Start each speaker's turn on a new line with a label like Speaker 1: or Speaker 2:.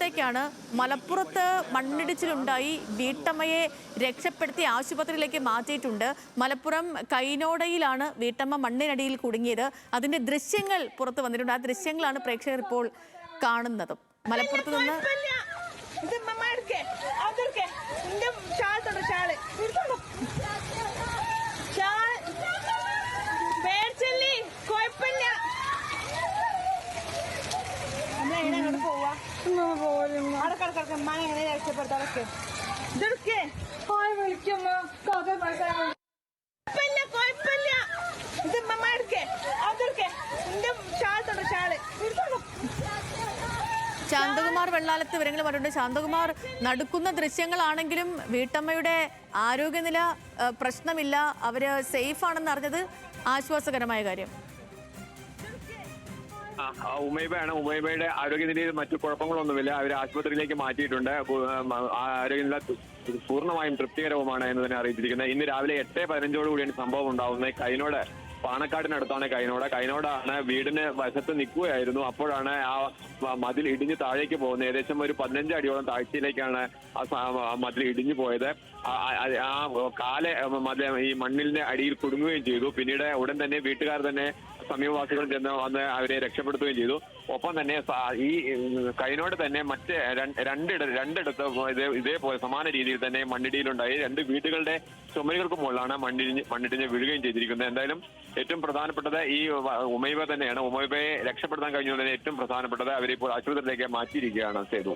Speaker 1: വാർത്തയ്ക്കാണ്. മലപ്പുറത്ത് മണ്ണിടിച്ചിലുണ്ടായി, വീട്ടമ്മയെ രക്ഷപ്പെടുത്തി ആശുപത്രിയിലേക്ക് മാറ്റിയിട്ടുണ്ട്. മലപ്പുറം കൈനോടയിലാണ് വീട്ടമ്മ മണ്ണിനടിയിൽ കുടുങ്ങിയത്. അതിന്റെ ദൃശ്യങ്ങൾ പുറത്തു വന്നിട്ടുണ്ട്. ആ ദൃശ്യങ്ങളാണ് പ്രേക്ഷകർ ഇപ്പോൾ കാണുന്നതും. മലപ്പുറത്ത് നിന്ന് ശാന്തകുമാർ വെള്ളാലത്ത് വിവരങ്ങൾ പറഞ്ഞിട്ടുണ്ട്. ശാന്തകുമാർ, നടക്കുന്ന ദൃശ്യങ്ങളാണെങ്കിലും വീട്ടമ്മയുടെ ആരോഗ്യനില പ്രശ്നമില്ല, അവര് സേഫ് ആണെന്ന് അറിഞ്ഞത് ആശ്വാസകരമായ കാര്യം.
Speaker 2: ഉമൈബയാണ്. ഉമൈബയുടെ ആരോഗ്യനിലയിൽ മറ്റു കുഴപ്പങ്ങളൊന്നുമില്ല. അവർ ആശുപത്രിയിലേക്ക് മാറ്റിയിട്ടുണ്ട്. ആരോഗ്യനില പൂർണ്ണമായും തൃപ്തികരവുമാണ് എന്ന് തന്നെ അറിയിച്ചിരിക്കുന്നത്. ഇന്ന് രാവിലെ 8:15 കൂടിയാണ് സംഭവം ഉണ്ടാവുന്നത്. കൈനോട്, പാണക്കാടിനടുത്താണ് കൈനോടാണ്. വീടിന് വശത്ത് നിൽക്കുകയായിരുന്നു. അപ്പോഴാണ് ആ മതിൽ ഇടിഞ്ഞ് താഴേക്ക് പോകുന്നത്. ഏകദേശം ഒരു 15 അടിയോളം താഴ്ചയിലേക്കാണ് ആ മതിൽ ഇടിഞ്ഞു പോയത്. ആ കാല് ഈ മണ്ണിന്റെ അടിയിൽ കുടുങ്ങുകയും ചെയ്തു. പിന്നീട് ഉടൻ തന്നെ വീട്ടുകാർ തന്നെ സമീപവാസികൾ ചെന്ന് വന്ന് അവരെ രക്ഷപ്പെടുത്തുകയും ചെയ്തു. ഒപ്പം തന്നെ ഈ കൈനോട് തന്നെ മറ്റ് രണ്ടിടത്ത് ഇതേപോലെ സമാന രീതിയിൽ തന്നെ മണ്ണിടിയിലുണ്ടായി. 2 വീടുകളുടെ ചുമരുകൾക്ക് മുകളിലാണ് മണ്ണിടിഞ്ഞ് വീഴുകയും ചെയ്തിരിക്കുന്നത്. എന്തായാലും ഏറ്റവും പ്രധാനപ്പെട്ടത് ഈ ഉമൈബ തന്നെയാണ്. ഉമൈബയെ രക്ഷപ്പെടുത്താൻ കഴിഞ്ഞതുകൊണ്ട് ഏറ്റവും പ്രധാനപ്പെട്ടത് അവരെ ഇപ്പോൾ ആശുപത്രിയിലേക്ക് മാറ്റിയിരിക്കുകയാണ് സേതു.